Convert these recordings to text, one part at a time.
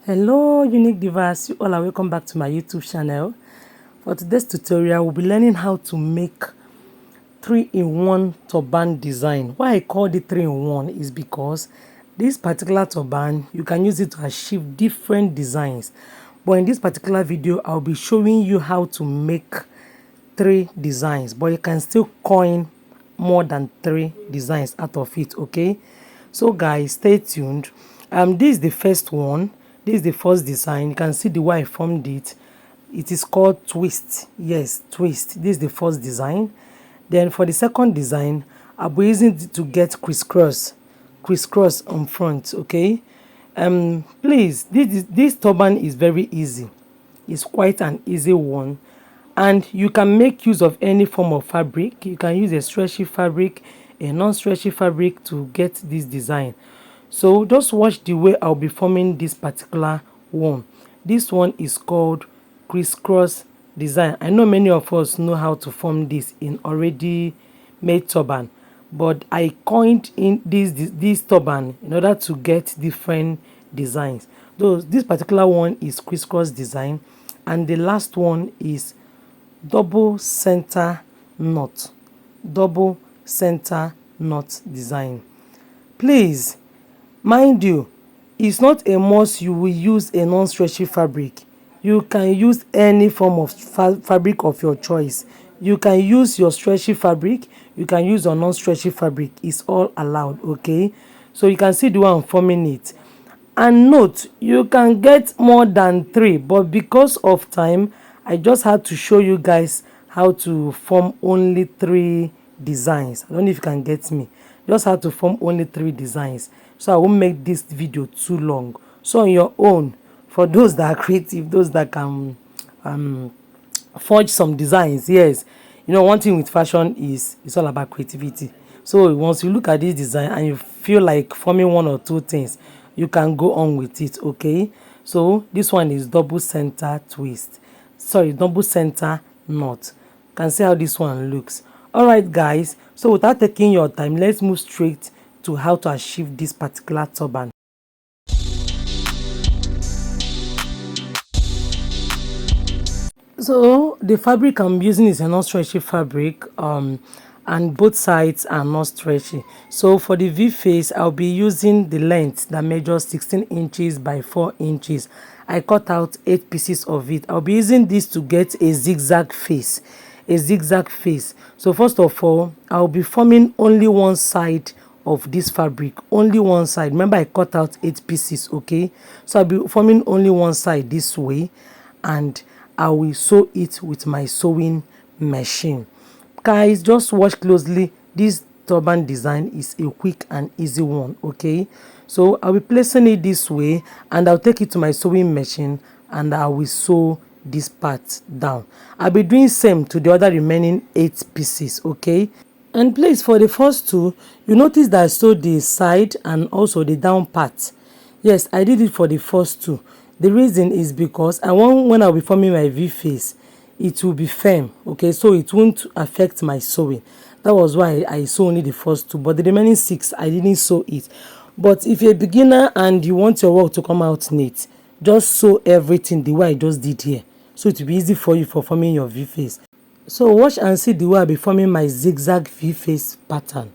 Hello unique divas, you all are welcome back to my YouTube channel. For today's tutorial, we'll be learning how to make 3-in-1 turban design. Why I call it 3-in-1 is because this particular turban, you can use it to achieve different designs. But in this particular video, I'll be showing you how to make 3 designs, but you can still coin more than 3 designs out of it. Okay, so guys, stay tuned. This is the first one. This is the first design. You can see the way I formed it. It is called twist. Yes, twist. This is the first design. Then for the second design, I'll be using it to get crisscross on front. Okay, please, this turban is very easy. It's quite an easy one, and you can make use of any form of fabric. You can use a stretchy fabric, a non-stretchy fabric to get this design. So just watch the way I'll be forming this particular one. This one is called crisscross design. I know many of us know how to form this in already made turban, but I coined in this turban in order to get different designs. This particular one is crisscross design, and the last one is double center knot design. Please mind you, it's not a must you will use a non-stretchy fabric. You can use any form of fabric of your choice. You can use your stretchy fabric, you can use your non-stretchy fabric. It's all allowed. Okay, so you can see the way I'm forming it. And note, you can get more than 3, but because of time, I just had to show you guys how to form only 3 designs. I don't know if you can get me. Just had to form only 3 designs, so I won't make this video too long. So on your own, for those that are creative, those that can forge some designs, yes, you know, one thing with fashion is it's all about creativity. So once you look at this design and you feel like forming 1 or 2 things, you can go on with it. Okay, so this one is double center knot. You can see how this one looks. All right guys, so without taking your time, let's move straight to how to achieve this particular turban. So the fabric I'm using is a non-stretchy fabric, and both sides are not stretchy. So for the V face, I'll be using the length that measures 16 inches by 4 inches. I cut out 8 pieces of it. I'll be using this to get a zigzag face. So first of all, I'll be forming only one side of this fabric, only one side. Remember, I cut out 8 pieces. Okay, so I'll be forming only one side this way, and I will sew it with my sewing machine. Guys, just watch closely. This turban design is a quick and easy one. Okay, so I'll be placing it this way, and I'll take it to my sewing machine and I will sew this part down. I'll be doing same to the other remaining 8 pieces. Okay, and please, for the first 2, you notice that I sewed the side and also the down part. Yes, I did it for the first 2. The reason is because I want, when I'll be forming my V face, it will be firm. Okay, so it won't affect my sewing. That was why I sew only the first 2, but the remaining 6 I didn't sew it. But if you're a beginner and you want your work to come out neat, just sew everything the way I just did here, so it will be easy for you for forming your V face. So watch and see the way I'll be forming my zigzag V face pattern.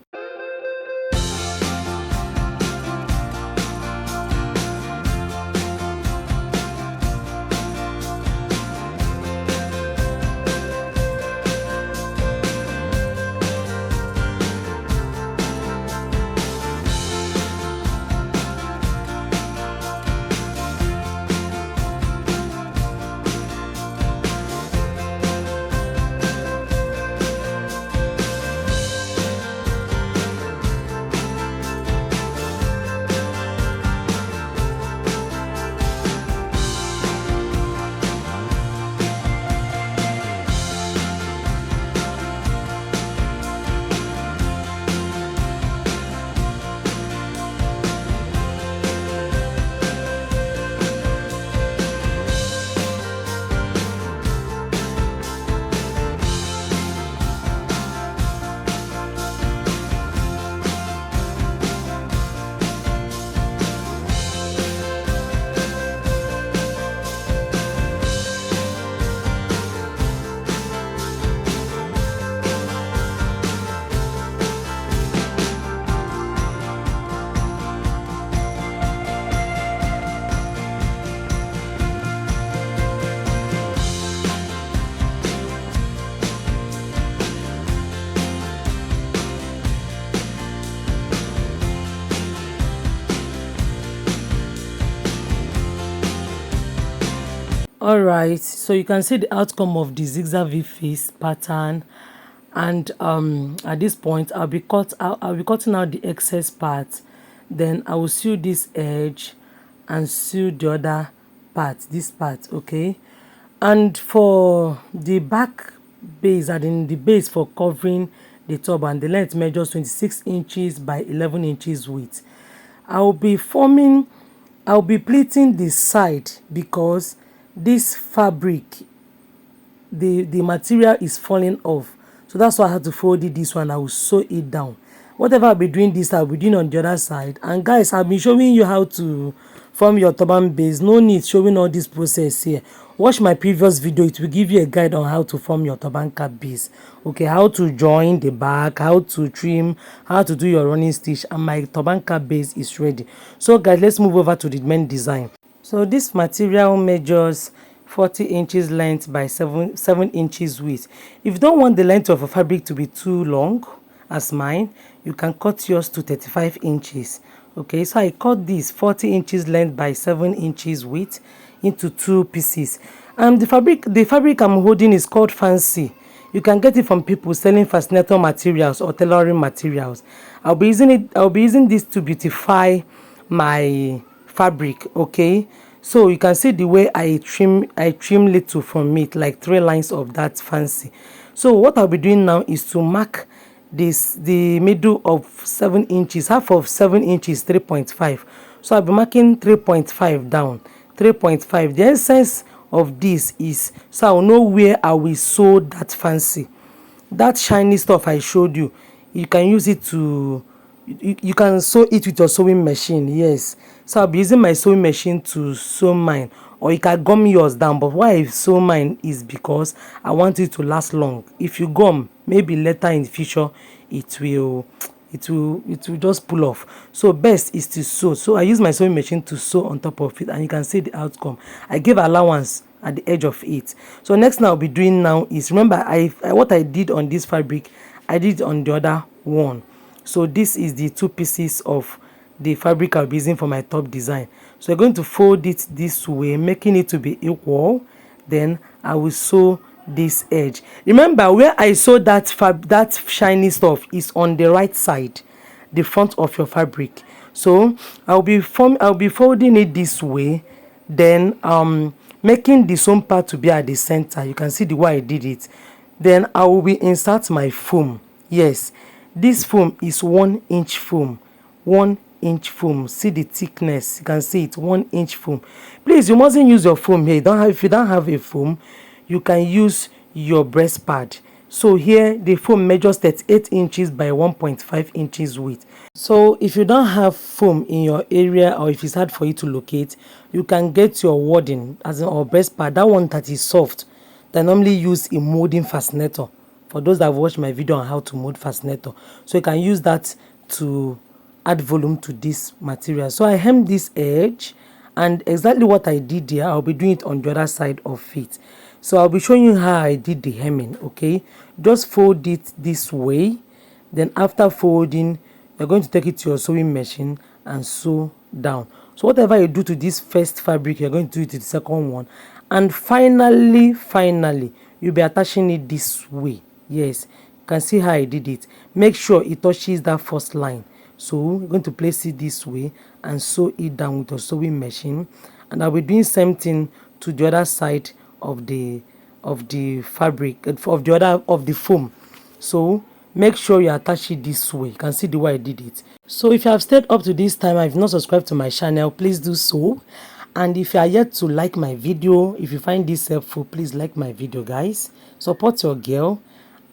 All right, so you can see the outcome of the zigzag face pattern, and at this point I'll be cutting out the excess part. Then I will sew this edge and sew the other part, this part, okay. And for the back base, and in the base for covering the turban, the length measures 26 inches by 11 inches width. I'll be pleating the side because this fabric, the material is falling off, so that's why I had to fold it this one. I will sew it down. Whatever I'll be doing this, I'll be doing on the other side. And guys, I've been showing you how to form your turban base. No need showing all this process here. Watch my previous video, it will give you a guide on how to form your turban cap base, okay, how to join the back, how to trim, how to do your running stitch, and my turban cap base is ready. So guys, let's move over to the main design. So this material measures 40 inches length by 7 inches width. If you don't want the length of a fabric to be too long as mine, you can cut yours to 35 inches. Okay, so I cut this 40 inches length by 7 inches width into 2 pieces. And the fabric I'm holding is called Fancy. You can get it from people selling fascinator materials or tailoring materials. I'll be using this to beautify my fabric, okay. So you can see the way I trim little from it, like 3 lines of that Fancy. So what I'll be doing now is to mark the middle of 7 inches. Half of 7 inches 3.5, so I'll be marking 3.5 down, 3.5. The essence of this is so I'll know where I will sew that Fancy. That shiny stuff I showed you, you can use it to you can sew it with your sewing machine. Yes, so I'll be using my sewing machine to sew mine, or you can gum yours down. But why I sew mine is because I want it to last long. If you gum, maybe later in the future it will just pull off. So best is to sew. So I use my sewing machine to sew on top of it, and you can see the outcome. I give allowance at the edge of it. So next thing I'll be doing now is, remember what I did on this fabric, I did on the other one. So this is the 2 pieces of the fabric I'll be using for my top design. So I'm going to fold it this way, making it to be equal. Then I will sew this edge. Remember, where I sewed that shiny stuff is on the right side, the front of your fabric. So I'll be folding it this way, then making the sewn part to be at the center. You can see the way I did it. Then I will be insert my foam. Yes, this foam is 1 inch foam, 1 inch foam. See the thickness, you can see it, 1 inch foam. Please, you mustn't use your foam here. If you don't have a foam, you can use your breast pad. So here the foam measures 38 inches by 1.5 inches width. So if you don't have foam in your area, or if it's hard for you to locate, you can get your wadding or breast pad, that one that is soft, that normally use a molding fascinator. For those that have watched my video on how to mold fascinator, so you can use that to add volume to this material. So I hem this edge, and exactly what I did there, I'll be doing it on the other side of it. So I'll be showing you how I did the hemming, okay. Just fold it this way. Then after folding, you're going to take it to your sewing machine and sew down. So whatever you do to this first fabric, you're going to do it to the second one. And finally, you'll be attaching it this way. Yes, you can see how I did it. Make sure it touches that first line. So you're going to place it this way and sew it down with your sewing machine. And I'll be doing same thing to the other side of the fabric, of the foam. So make sure you attach it this way. You can see the way I did it. So if you have stayed up to this time and if not subscribed to my channel, please do so. And if you are yet to like my video, if you find this helpful, please like my video, guys. Support your girl,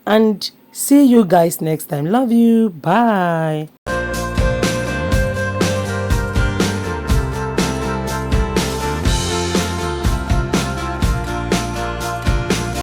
and see you guys next time. Love you. Bye.